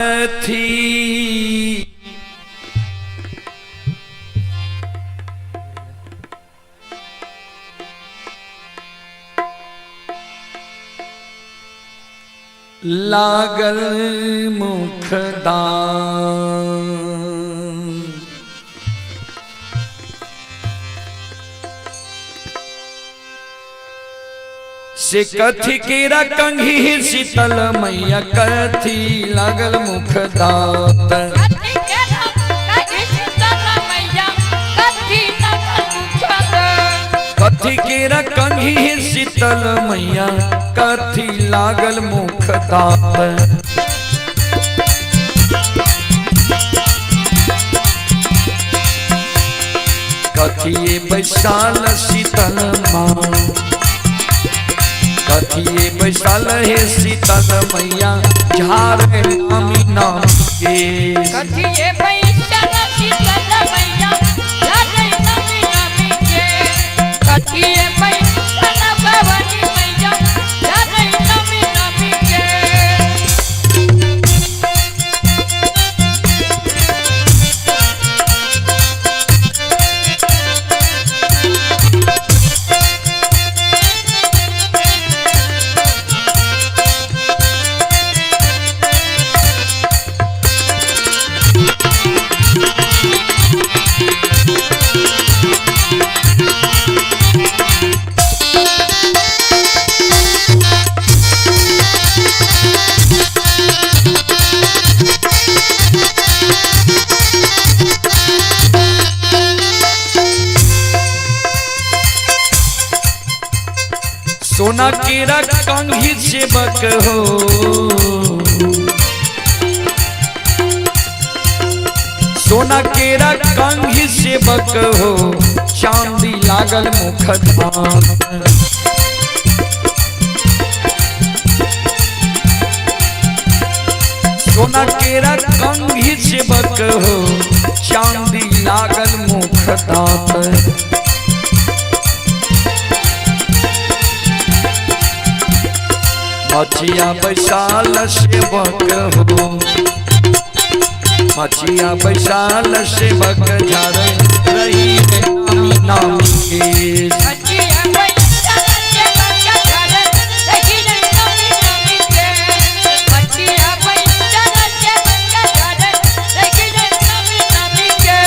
थी लागल मुखदान से कथी केरा कंघी शीतल मैया कथी लागल मुखदात कथी केरा कंघी शीतल मैया कथी लागल मुखदात कथिए बैसाल शीतल माँ कथिए बैसाल हे शीतल मैया झारे नामी नाम के कथिए बैसाल शीतल मैया झारे नामी नाम के कथिए बैसाल भवानी मैया झारे नामी नाम के सोना केरा कंघी सेवक हो सोना केरा कंघी सेवक हो चांदी लागल मुखदान सोना केरा कंघी सेवक हो चांदी लागल मुखदात मछिया बैसाल सेवक हो मछिया बैसाल सेवक झारे रही नामी नामी के कथिए बैसाल सेवक झारे रही नामी नामी के कथिए बैसाल सेवक झारे रही नामी नामी के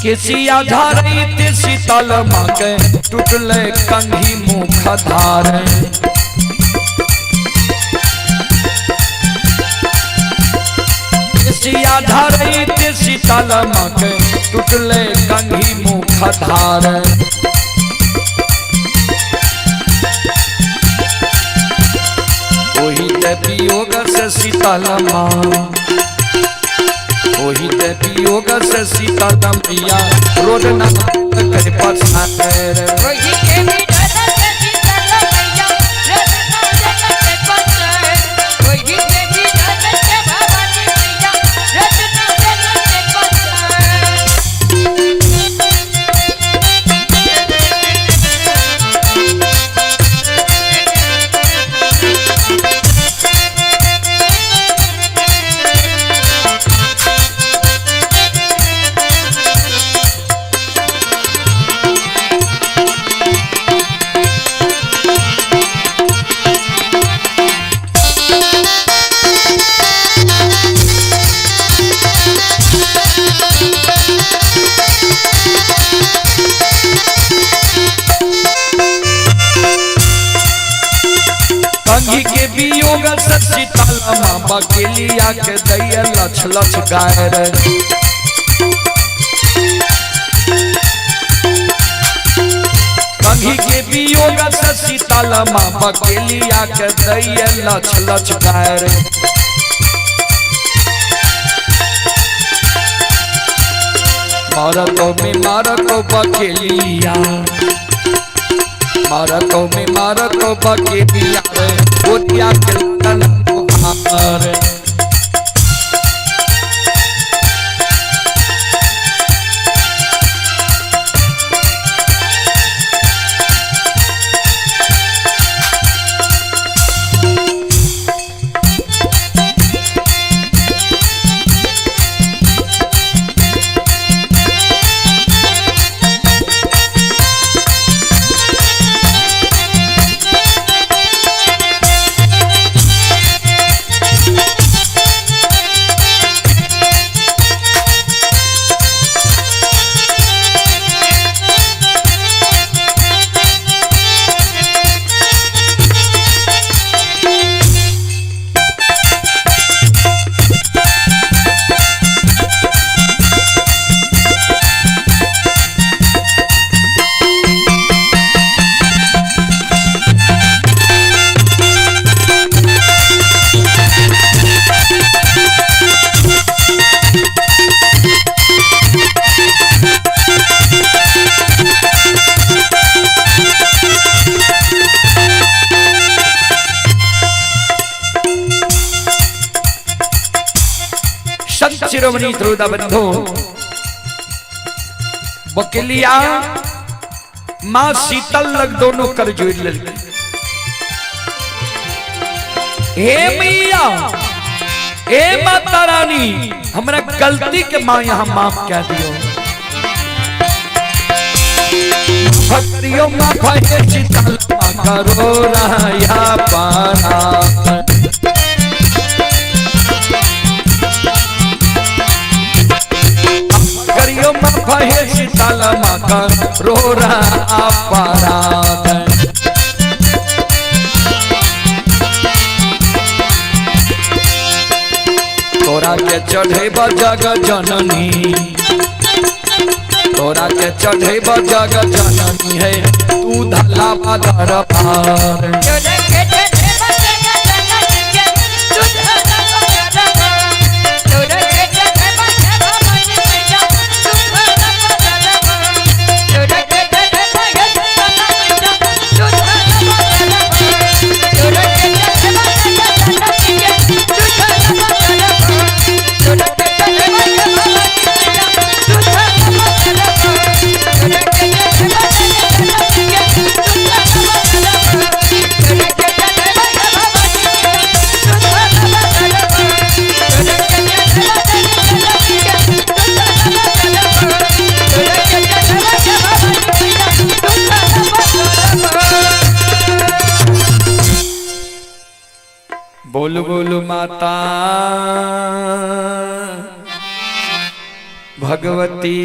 केसिया धारित शीतल माँ के टूटले कंघी मुखधार केसिया धारित शीतल माँ के टूटले कंघी मुखधार ओही ते वियोग से शीतल माँ ओही ते वियोग से शीतल मैया रोड न कर पसार वही के भी डर से शीतल मैया रोड न जगत पसार वही के भी डर से भवानी मैया रोड न जगत पसार कंघी के वियोग से शीतल माँ बकेलिया के दैया लछ लछ गाय रे। कंघी के वियोग से शीतल माँ बकेलिया के दैया लछ लछ गाय रे। मारको में मारको बकेलिया, मारको में मारको बकेलिया रे, गोतिया के लगन हार। शिरोमणि श्रोता बंधु, बकेलिया मां शीतल लग दोनों कर जोड़ लगी। हे मैया, हे माता रानी, हमरा गलती के मां यहां माफ क्या दियो। भक्तियों मां भय शीतल मां करो राया पारा। भय शीतल माँ का रो रहा अपराध। तोरा के चढ़े जग जननी, तोरा के चढ़े जग जननी है, तू धला बदर पार। बोल बोल माता भगवती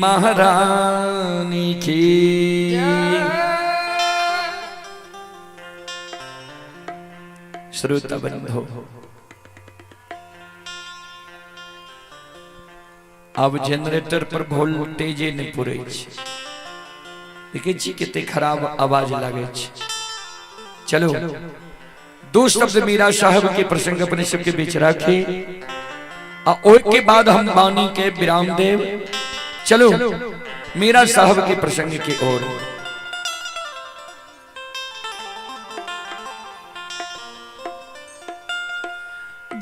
महारानी की। श्रोता बंधु, अब जनरेटर पर वोल्टेज नहीं पूरे, देखिए जी कितने खराब आवाज लगे। चलो दो शब्द मीरा साहब के प्रसंग अपने सबके बीच रखे, और के बाद हम वाणी के विराम देव। चलो मीरा साहब के प्रसंग की ओर।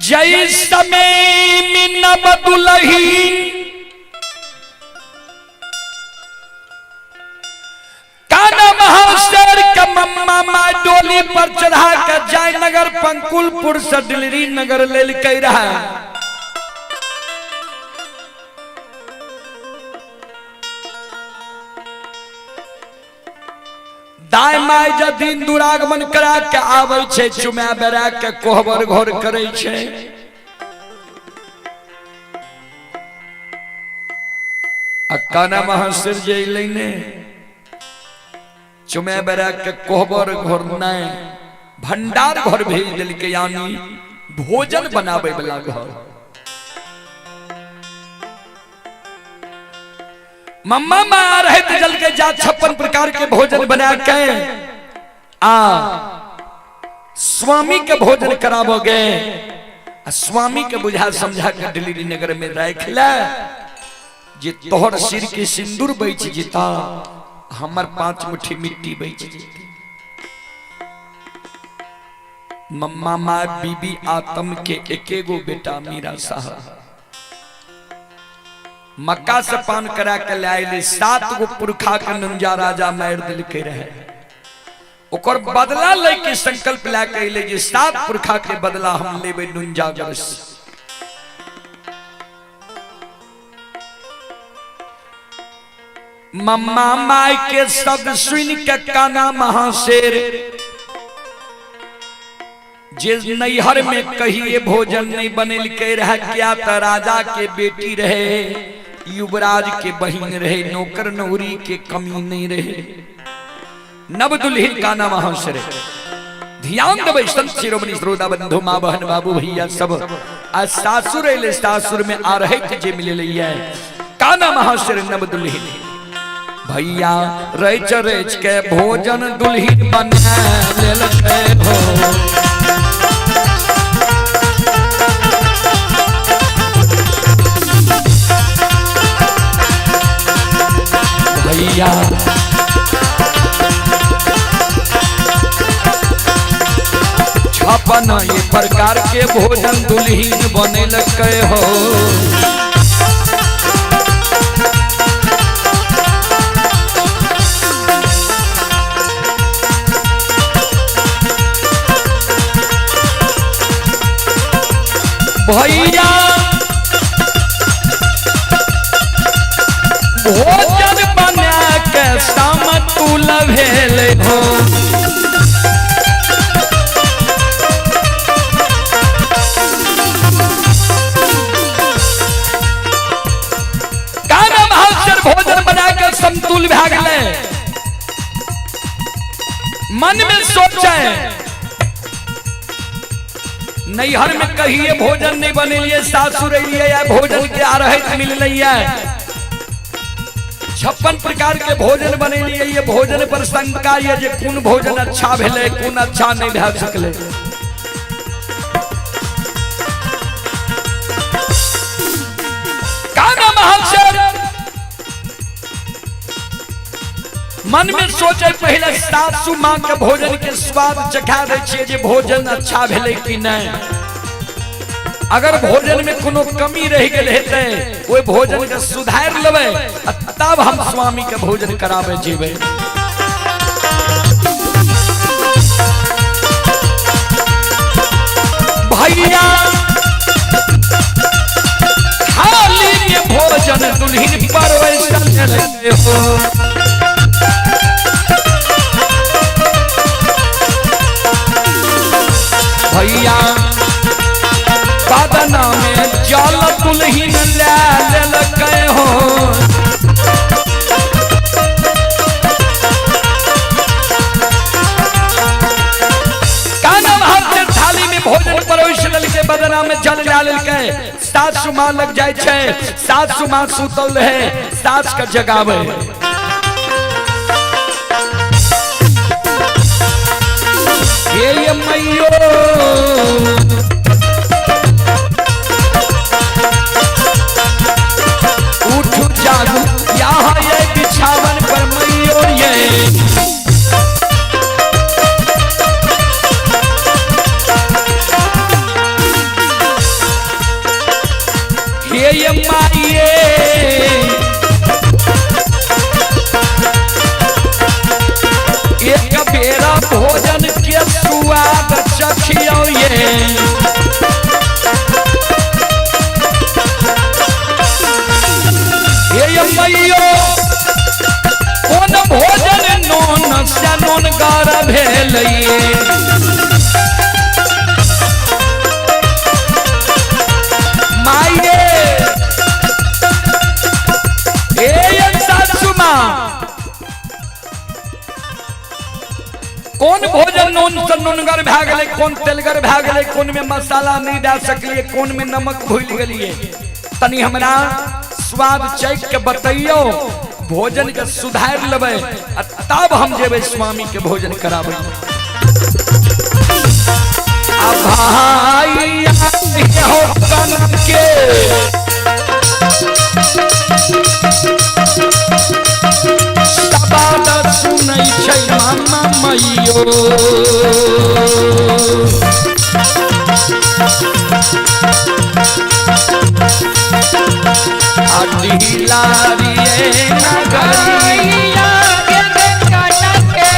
जय समय मिन्न बदुलही मम्मा डोली पर चढ़ा कर जयनगर पंकुलपुर से दिल्ली नगर ले के रहा। दाई माय जदीन दुरागमन करा के आवे छे, चुमा बेरा के कोहबर घर करे छे। अकाना महासिर जे लेने चुमे बेरा के कोहबर घर नहीं भंडार घर भेज दिल के, यानी भोजन बनावे वाला घर। मम्मा माँ रहे जल के जा 56 प्रकार के भोजन बना के स्वामी के भोजन करावोगे। स्वामी के बुझा समझा के दिल्ली नगर में रख ले, जे तोहर सिर के सिंदूर बेच जीता, हमर 5 मुट्ठी मिट्टी बेच जीती। मम्मा माँ बीबी आतम के एके गो बेटा मीरा साहब मक्का से पान करा के लाए 7 गो पुरखा के नंजा राजा मार दिल के रहे। ओकर बदला लेके संकल्प ला के ले जे 7 पुरखा के बदला हम लेबे नुंजा गरस। मम्मा माई के शब्द सुन के काना महाशेर, जे नैहर में कहिए भोजन नहीं बनेल के रह, क्या तो राजा के बेटी रहे, युवराज के बहन रहे, नौकर नौरी के कमी नहीं रहे। नव दुल्हिन का नाम महाशर। ध्यान देवे संत शिरोमणि श्रोता बंधु माँ बहन बाबू भैया सब आज सासुर अले, सासुर में आ रहे थे जे मिले लिया काना महाशर नव दुल्हिन भैया रच रच के भोजन दुल्हिन बना लेलकै हो। भैया छपन ये प्रकार के भोजन दुल्हिन बनेलकै हो। भैया भोजन बना के समतुल भेल हो। काना महाशर भोजन बना के समतुल भे गेलै। मन में सोचे नैहर में कहिए भोजन नहीं बनेलिए, सासुर अलिए या भोजन के आ रहे मिल लिया। 56 प्रकार के भोजन बनेलिए, ये भोजन पर शंका ये जे कौन भोजन अच्छा भेले कौन अच्छा नहीं भे सकले। काना महाशर मन में सोचे पहले सासु माँ के भोजन के स्वाद चखा दे छिए जे भोजन अच्छा भेले कि नहीं। अगर भोजन में कोनो कमी रह गेल हेते ओइ भोजन के सुधार लेबै, तब हम स्वामी के भोजन करावे जेबै। भैया खाली के भोजन दुल्हिन पर वैसा लगे हो। भैया बदना में जल दुल्हिन ले लेलकै हो। काना महाशर थाली में भोजन परोस लेलकै, बदना में जल ले लेलकै। सासु माँ लग जाय छै, सासु माँ सुतल रहे, सास के जगावे। ये मैयो उठ जागू यहाँ ये बिछावन पर मैयो ये माइये एक बेरा भोजन के स्वाद चखियो ये। मैयो कौन भोजन नोन से नोन गार भेल माइये सासु माँ कौन भोजन नोन से नुनगर भै गेलै, कौन तेलगर भै गेलै, कौन में मसाला नहीं डाल सकलिए, कौन में नमक भूल गेलिए, तनी हमरा स्वाद चख के बतैयो, भोजन के सुधार लेबै, तब हम जेबै स्वामी के भोजन कराबै। भाई हो कन के बात सुनै छै मामा मैयो, अडिलारिए नगरिया के कन के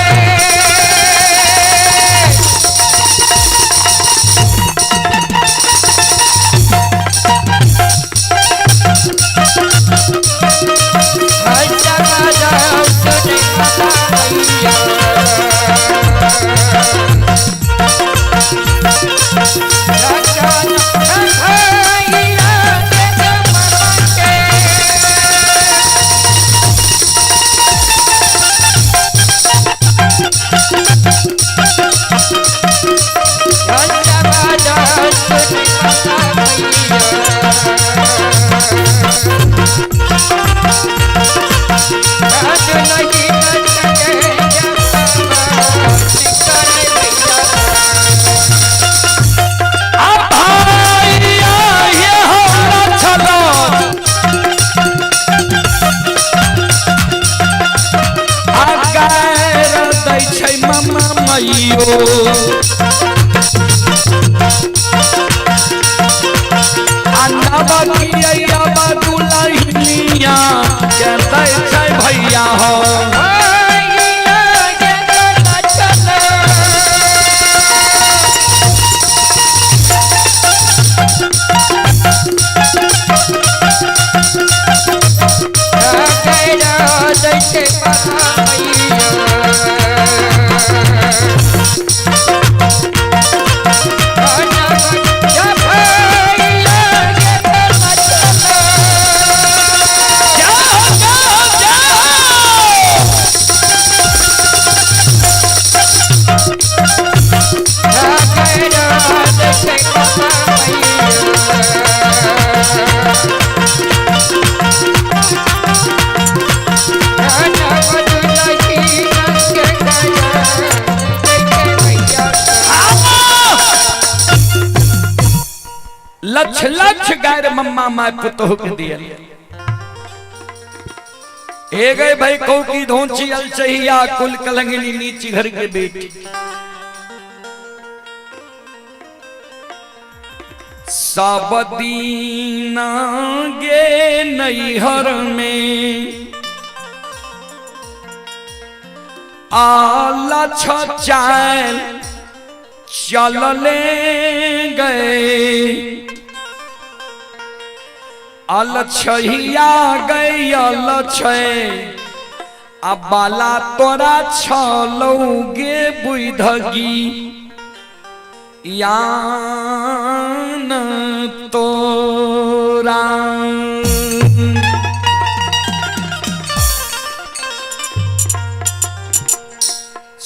भैया हो लक्ष लक्ष गैर मम्मा माय पुतोह के दिया ए गए भाई को की धोंची अलचहिया कुल कलंगनी नीची घर के बेटी सब दीना गे नैहर में आला छचाल चल ले गए अलछहिया गई अलछे अब बाला तोरा छलौगे बुधगी यान तोरा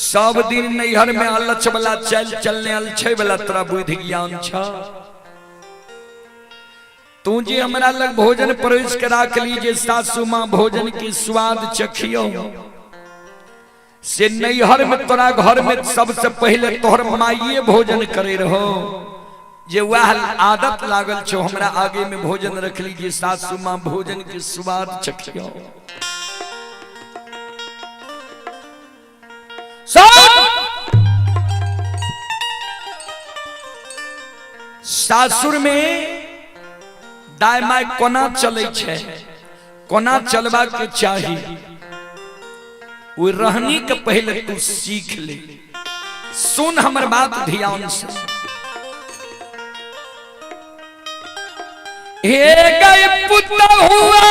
सब दिन नैहर में अलछ वाला चलने अलछे वाला तोरा बुद्धि ज्ञान छ तू जी हमारा लग भोजन परोस के राख लीजिए सासू माँ भोजन की स्वाद चखियो से नैहर में तोरा घर में सबसे पहले तोहर माइये भोजन करे रहो जे वह आदत लागल छो हमरा आगे में भोजन रख लीजिए सासू माँ भोजन की स्वाद चखियो सासुर में दाय माय कोना चले छे कोना चलवा के चाही वो रहनी के पहले तू सीख ले सुन हमर बात ध्यान से हे गए पुत्र हुआ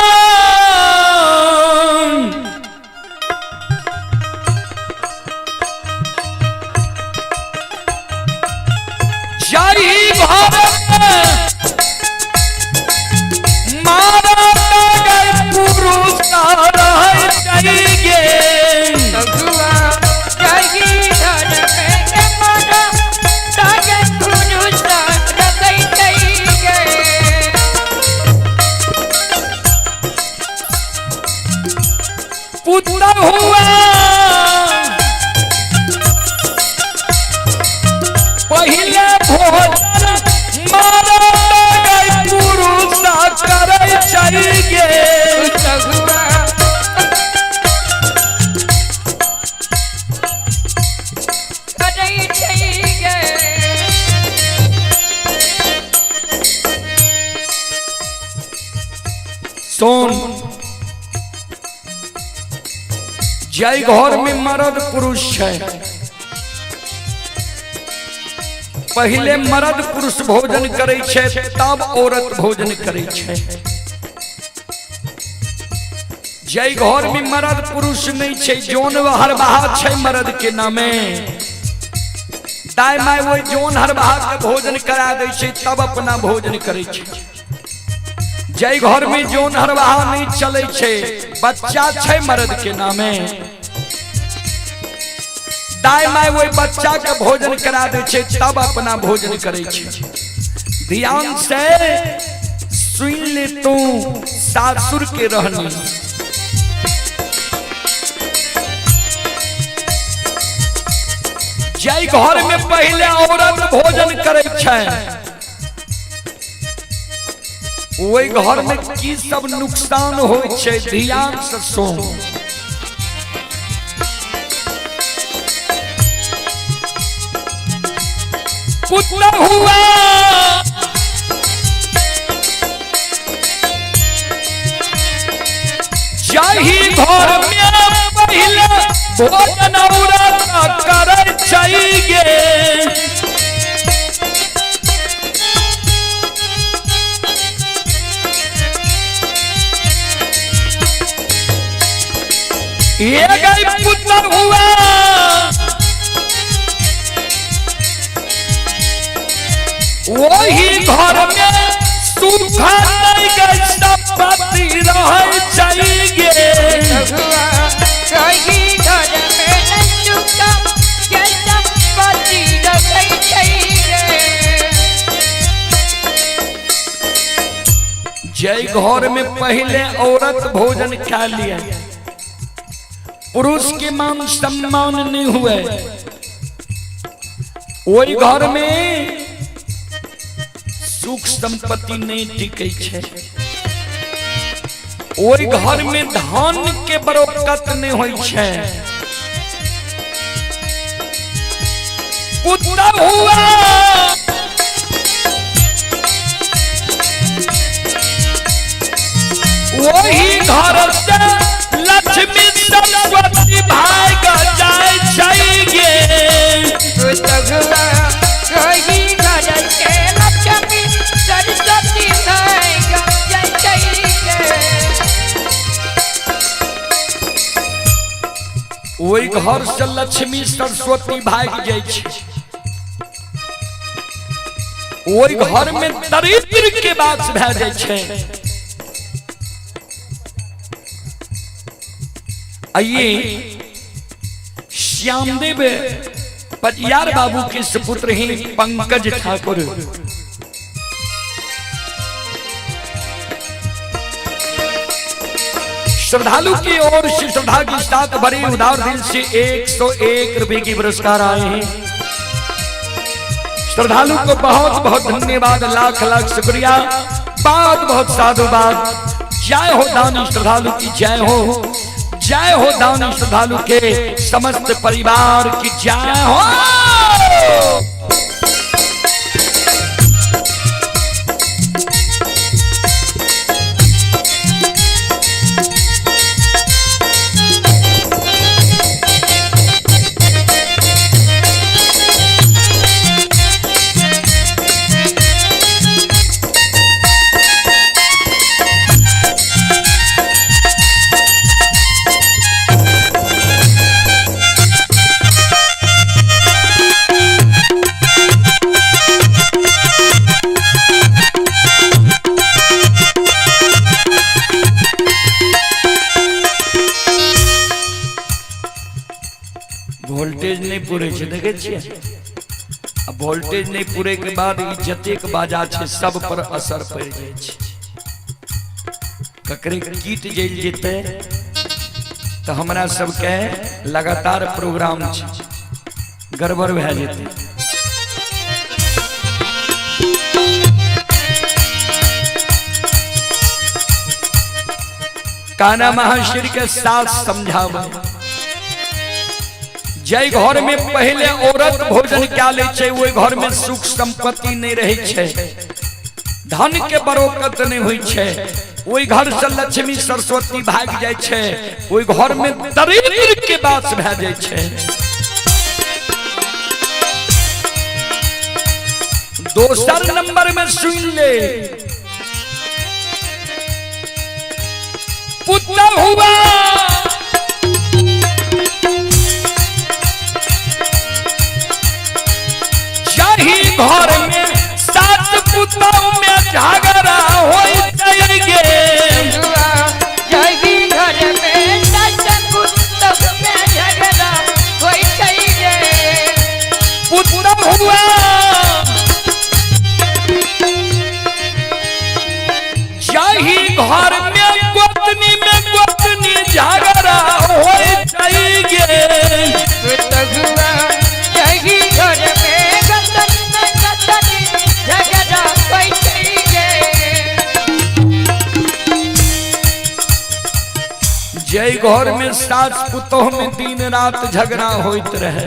जाई भारत Thank you. पहले भोजन मरद पुरुष करे चाहिए सोन जय घर में मर्द पुरुष है पहले मर्द पुरुष भोजन करे छे तब औरत भोजन करे छे जय घर में मर्द पुरुष नहीं छे जोन हर बहा छे मर्द के नामे दाई माय वो जोन हर बहा के भोजन करा दे छे तब अपना भोजन करे छे जय घर में जोन हर बहा नहीं चले छे बच्चा छे मर्द के नामे दाई माय वो बच्चा के भोजन करा दे छे तब अपना भोजन करे छे ध्यान से सुन ले तू सासुर के रहनी जय घर में पहले औरत भोजन करे छे वही घर में की सब नुकसान हो छे ध्यान से सुन पुत्र हुआ जाही घर में पहले भोजन औरत करे चाहिए ये गई पुत्र हुआ वही घर में सूखा नहीं गई संपत्ति रह चाहिए वही घर में सूखा गई संपत्ति रह चाहिए जय घर में पहले औरत भोजन खा लिया पुरुष के मान सम्मान नहीं हुए वही घर में सुख संपत्ति नहीं टिके छे वही घर में धन के बरकत नहीं होई छे पुत्र हुआ वही घर से लक्ष्मी सरस्वती भाग जाए चाहिए वही घर से लक्ष्मी सरस्वती भाग जाए चाहिए वही घर से लक्ष्मी सरस्वती भाग जाए छे वही घर में दरिद्र के बात भे जाए छे आइए श्यामदेव पटियार बाबू के सुपुत्र हैं पंकज ठाकुर श्रद्धालु की ओर से श्रद्धा के साथ बड़े उदार दिल से 101 रुपए की पुरस्कार आए हैं श्रद्धालु को बहुत बहुत धन्यवाद लाख लाख शुक्रिया बहुत बहुत साधुवाद जय हो दानी श्रद्धालु की जय हो दानी श्रद्धालु के समस्त परिवार की जय हो वोल्टेज नहीं पूरे छे देखे छिए अब वोल्टेज नहीं पूरे के बाद ई जतेक बाजा छे सब पर असर पड़ जाय छे ककरे कीट जल जेते तो हमरा सब के लगातार प्रोग्राम छे गड़बड़ भे जेते कान्हा महाशिर के साथ समझावे। जय घर में पहले औरत भोजन क्या ले छे, वही घर में सुख संपत्ति नहीं रहे छे, धन के बरकत नहीं हुई छे, वही घर से लक्ष्मी सरस्वती भाग जाए छे, वही घर में दरिद्र के बात भे जाए छे। दोसर नंबर में सुन ले, पुत्र हुआ चाही घर में सात पुतों में झगड़ा हो जाएंगे। चाही घर में सात पुतों में झगड़ा हो जाएंगे। पुत्र हुआ चाही घर में गोतनी झगड़ा हो जाएंगे। पुत्र हुआ चाही घर में गोतनी झगड़ा हो जाएंगे। जय घर में सास पुतोह में दिन रात झगड़ा होइत रहे,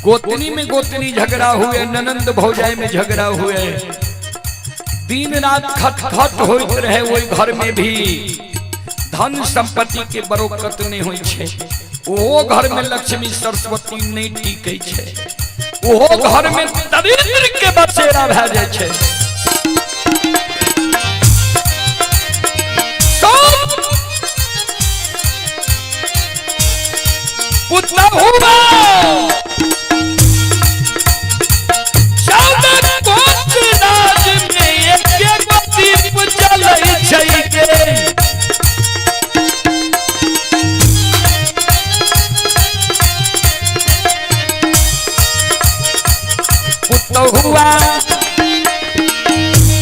गोतनी में गोतनी झगड़ा हुए, ननंद भौजाई में झगड़ा हुए, दिन रात खटखट होइत रहे। वही घर में भी धन संपत्ति के बरकत नहीं हुई छे, वो घर में लक्ष्मी सरस्वती नहीं टिकै छे, वो घर में दरिद्र के बसेरा भे जाए छे। पुत्र हुआ हुआ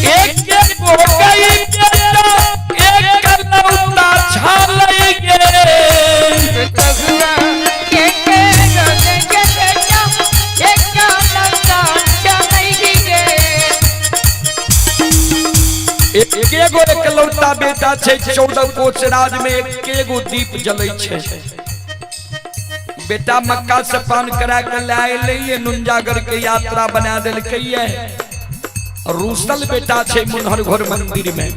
एक हो गई बेटा, एक लौटा छालेंगे। एगो एकलौता बेटा छे, 14 कोस राज में एगो दीप जलै छे। बेटा मक्का से पान करा के लाए नुंजागर के यात्रा बना दिल रूसल बेटा छे मुनहर घर मंदिर में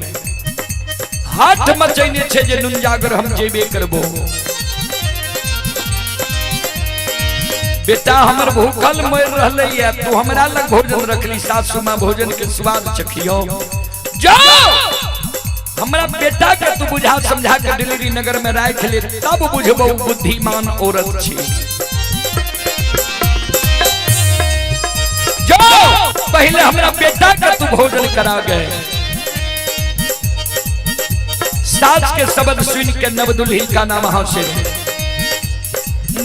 हाथ मचैने छे जे नुंजागर हम जेबे करबो। बेटा हमर भूखल मर रहले है, तू हमरा लग भोजन रखली, सासू मां भोजन के स्वाद चखियो। जाओ हमरा बेटा के तू बुझा समझा के डिलीवरी नगर में राख ले, तब बुझबो बुद्धिमान औरत छी। जाओ पहले हमरा बेटा के तू भोजन करा गए। सास के शब्द सुन के नवदुल्ही का नाम हासिल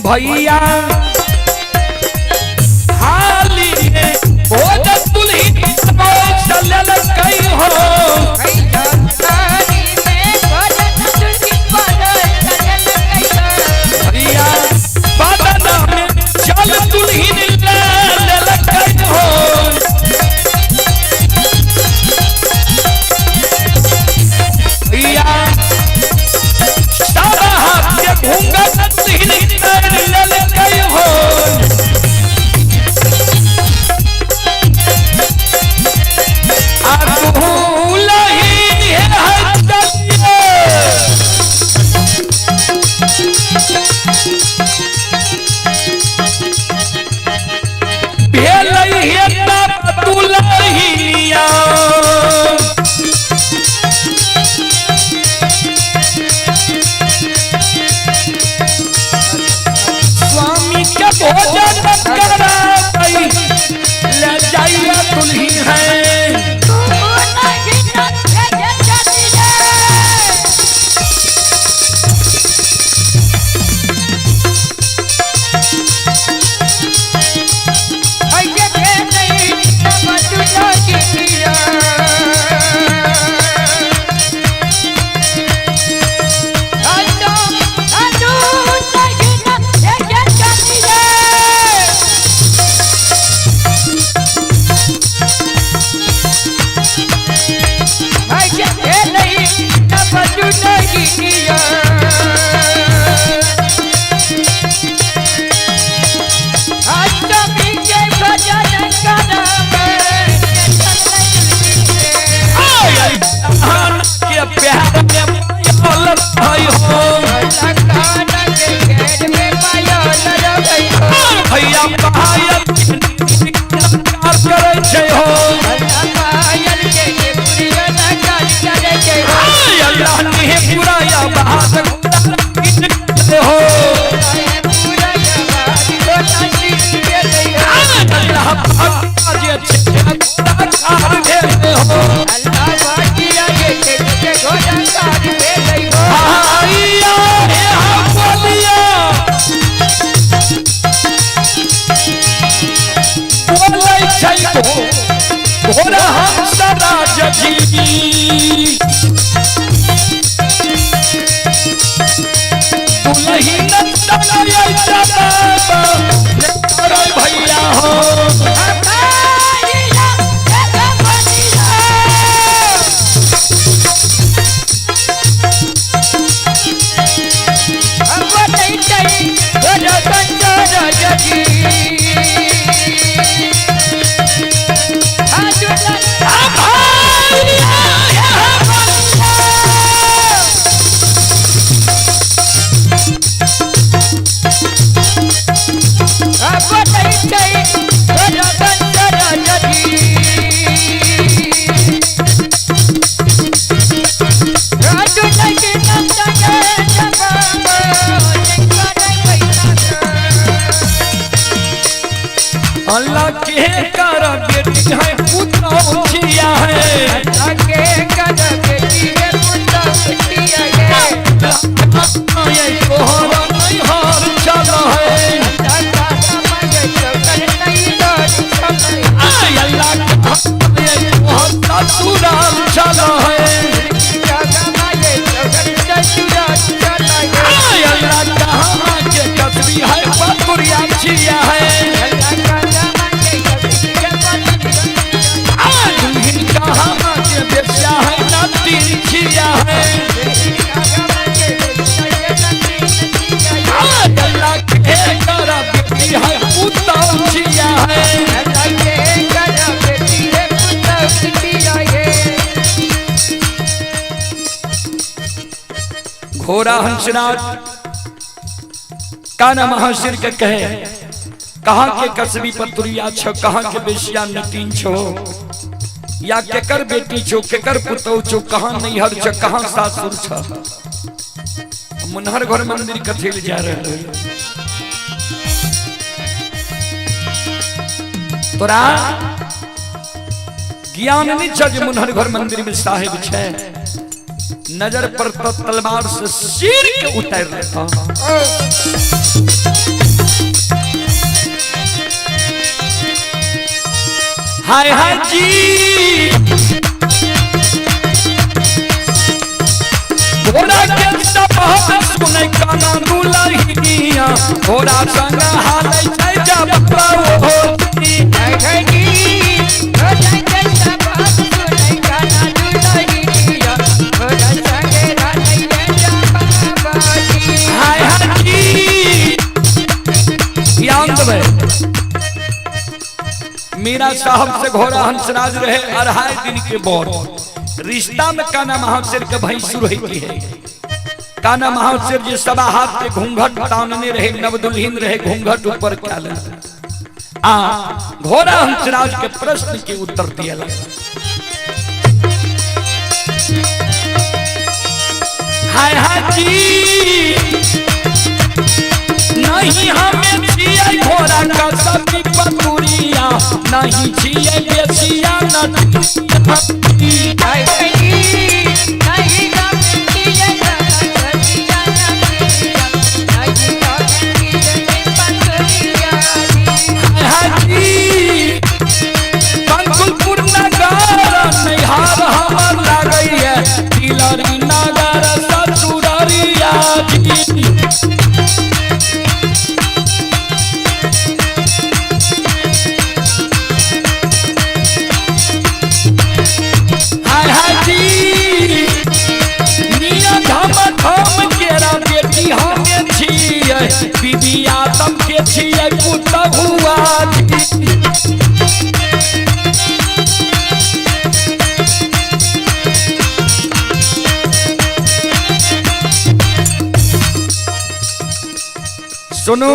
भैया हाली में भोजन दुल्ही चलल कई हो। Yeah. जे छकार भेले हो अल्लाह बाजिया ये के घोड़ा कार भेलै हो आइया हे बोलिया बोलै छै घोड़ा हंस राजी दुलही नचनाय चलाबा रे भैया हो बाजिया के बनिया अब नहीं चाहिए घोड़ा कंजर जगी अल्लाह के कर बेटी है पुतौ छिया है अल्लाह के कर बेटी है पुतौ छिया है ये तोहरा नहीं हार चला है अल्लाह का समय तो कर नहीं डर समय अल्लाह ये तोहरा सुराल चला है का समय तो कर चुरा चला है अल्लाह कहां के कसबी है पतुरिया छिया है अल्लाह का समय के दुल्हन कहां के बेचा है नती छिया है अल्लाह के कर बेटी है पुतौ छिया है अल्लाह के कर बेटी है पुतौ छिया है घोड़ा हंसराज काना महाशिर के कहे कहाँ के कसबी पतुरिया छो कहाँ के बेशिया नतीन छो या केकर बेटी छो केकर पुतौ छो कहाँ नैहर छो कहाँ सासुर छो मुनहर घर मंदिर कथी ले जा रहे तोरा ज्ञान नहीं छ जे मुनहर घर मंदिर में साहिब छे नजर पर तो तलवार से सिर के उतार लेता हाय हाय जी घोड़ा के सपहत सुनै काना दुलहिनिया घोड़ा संग हालै छै जब पाओ होती हाय हाय जी घोड़ा के सपहत सुनै काना दुलहिनिया घोड़ा संगे रानै रे बाबाजी हाय हाय जी ध्यान देबै मीरा साहब से घोड़ा हंसराज रहे 2.5 दिन के बाद रिश्ता में काना महाशर के भैंसुर होती है काना महाशर जी सवा हाथ के घूंघट तानने रहे नवदुल्हीन रहे घूंघट ऊपर क्या ले घोड़ा हंसराज के प्रश्न के उत्तर दिया हाय हाय जी नहीं हमें छिए घोड़ा का सती पतुरिया नहीं छिए बेसिया नती हाय हाय जी नहीं गमती है सतिया नतिया नहीं गमती है पतरिया हाय जी पंकुलपुर नगर नैहार हमर लागई है तिलरी नगर ससुररिया जी हाय हाय जी निया धम धम केरा बेटी हमें छिए विदिया तम के छिए पुतहुआ जी सुनो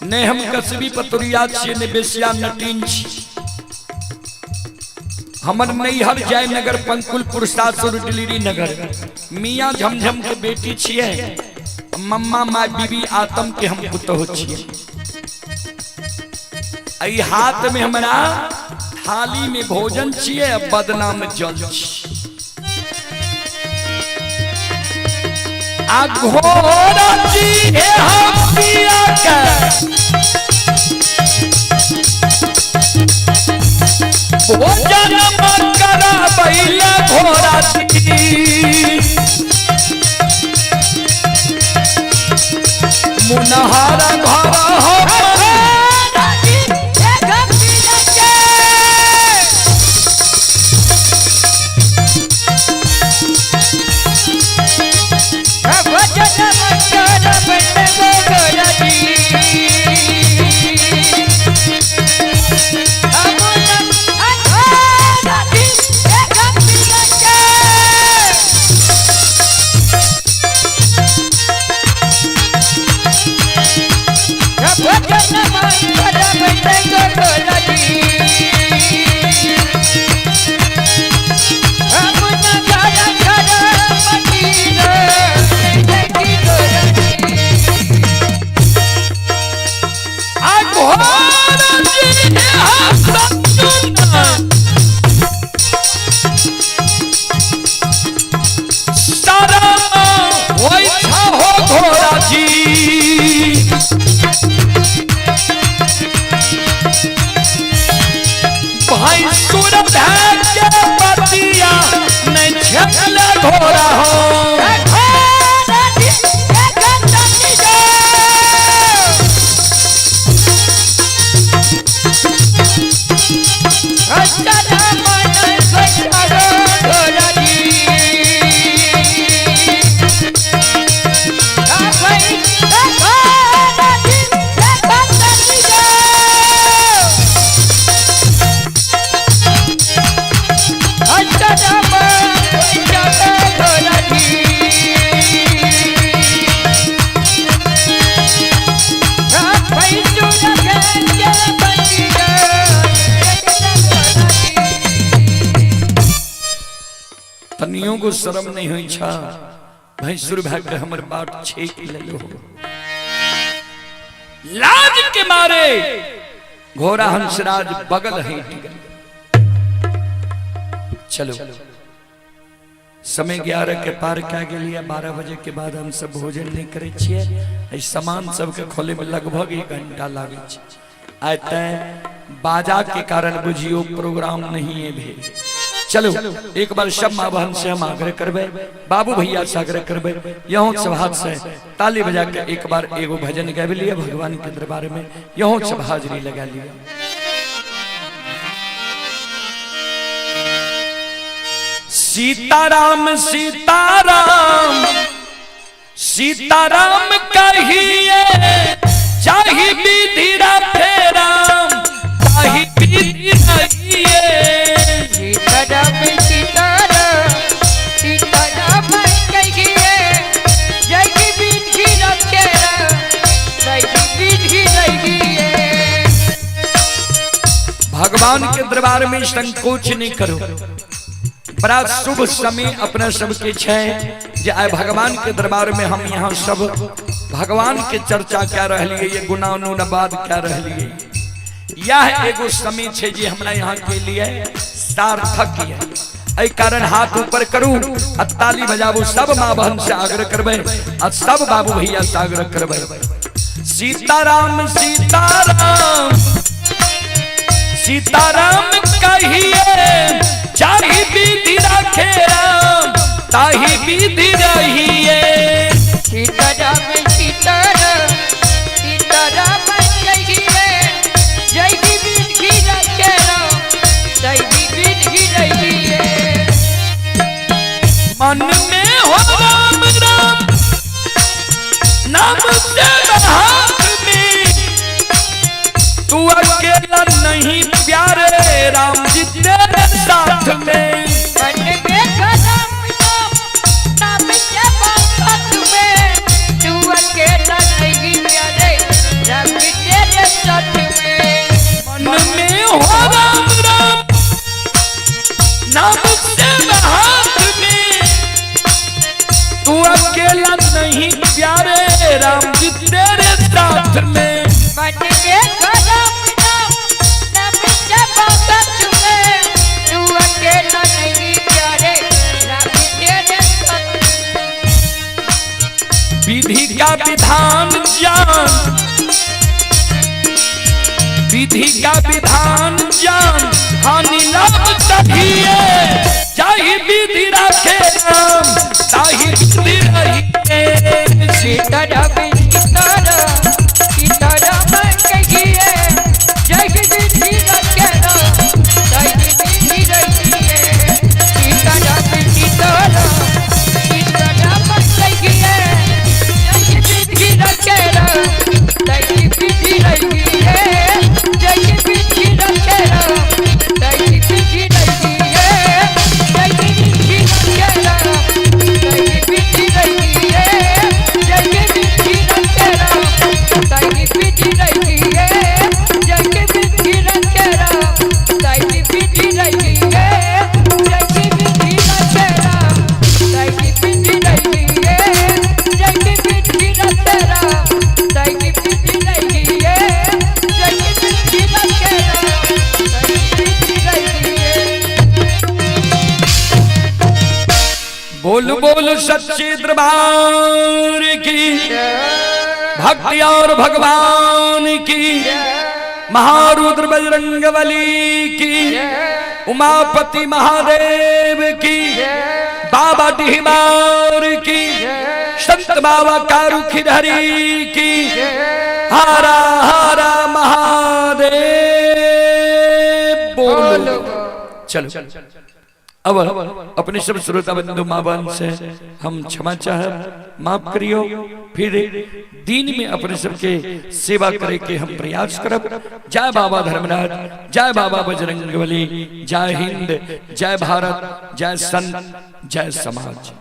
ने हम कसबी पतुरिया छिए ने बेसिया नटीन छी हमर नैहर जयनगर पंकुलपुर सासुर डिलीरी नगर मियाँ झमझम के बेटी छिए मम्मा माँ बीबी आतम के हम पुतहु छिए आई हाथ में हमारा थाली में भोजन छिए, बदनाम जल आ घोड़ा जी है हम पिया के भोजन करा बैला घोड़ा जी मुनहारा भरा हो घोड़ा हो तनियों को शर्म नहीं हुई छा भैंसुर भाग्य हमर बाट छेक लेलो लाज के मारे घोड़ा हंसराज बगल है। चलो समय 11 के पार क्या गेलिए, 12 बजे के बाद हम सब भोजन नहीं करे छिए। सामान सबके खोले में लगभग 1 घंटा लागे छे। आय तय बाजा के कारण बुझियो प्रोग्राम नहीं है भे। चलो एक बार सब माँ बहन से हम आग्रह करबे, बाबू भैया से आग्रह करबे, यहाँ सब से ताली बजा के एक बार एगो भजन गावे लिया भगवान के दरबार में, यहाँ सब हाजरी लगा लिया। सीताराम सीताराम सीताराम कहिए चाहे विधिरा फेराम चाहे विधि रहिए। सीताराम सीताराम सीताराम कहिए जय विधि रखेरा जय विधि रहिए। भगवान के दरबार में संकोच नहीं करो, बड़ा शुभ समय अपना सबके छे। आए भगवान के दरबार में हम यहाँ सब भगवान के चर्चा क्या रहिए, ये गुणानुवाद क्या रहिए, यह एगो समय छे जे हमरा यहाँ के लिए सार्थक है। एहि कारण हाथ ऊपर करू आ ताली बजाबू, सब माँ बहन से आग्रह करबे और सब बाबू भैया से आग्रह करबे। सीताराम सीताराम सीताराम कहिए चाहे विधि रखे राम ताहि विधि रहिए। सीताराम सीताराम सीताराम कहिए जय विधि रखेरा जय विधि रहिए। मन में हो राम राम नाम तेरा हाथ में, तू अकेला नहीं प्यारे राम जी तेरे साथ में। मन में राम नाम तेरा साथ में, तू अकेला नहीं प्यारे राम जी तेरे साथ में। मन में हो राम राम नाम तेरा हाथ में, तू अकेला नहीं प्यारे राम जी तेरे साथ में। मन में राम नाम का विधान जान, विधि का विधान जान, हानि लाभ तभी चाहे विधि रखे राम, ताहि विधि रहिए। सीताराम सीताराम सीताराम कहिए, जय विधि रखे राम, ताहि विधि रहिए। सीताराम सीताराम सीताराम कहिए, जय विधि रखे राम, ताहि विधि रहिए। जय विधि रखे राम, ताहि विधि रहिए। जय विधि रखे राम, ताहि विधि रहिए। जय विधि रखे राम, ताहि विधि रहिए। जय विधि रखे राम, ताहि विधि रहिए। जय विधि रखे राम, ताहि विधि रहिए। जय विधि रखे राम, ताहि विधि रहिए। जय विधि रखे राम, ताहि विधि रहिए। बोल बोल सच्चे दरबार की, भक्ति और भगवान की, महारुद्र बजरंगबली की, उमापति महादेव की, बाबा डिहमार की, संत बाबा कारुखिधरी की, हारा हारा महादेव बोल। चलो अब अपने सब श्रोता बंधु माँ बहन से हम क्षमा चाह, माफ करियो। फिर दिन में अपने सबके सेवा करे के हम प्रयास करब। जय बाबा धर्मराज, जय बाबा बजरंगबली, जय हिंद, जय भारत, जय संत, जय समाज।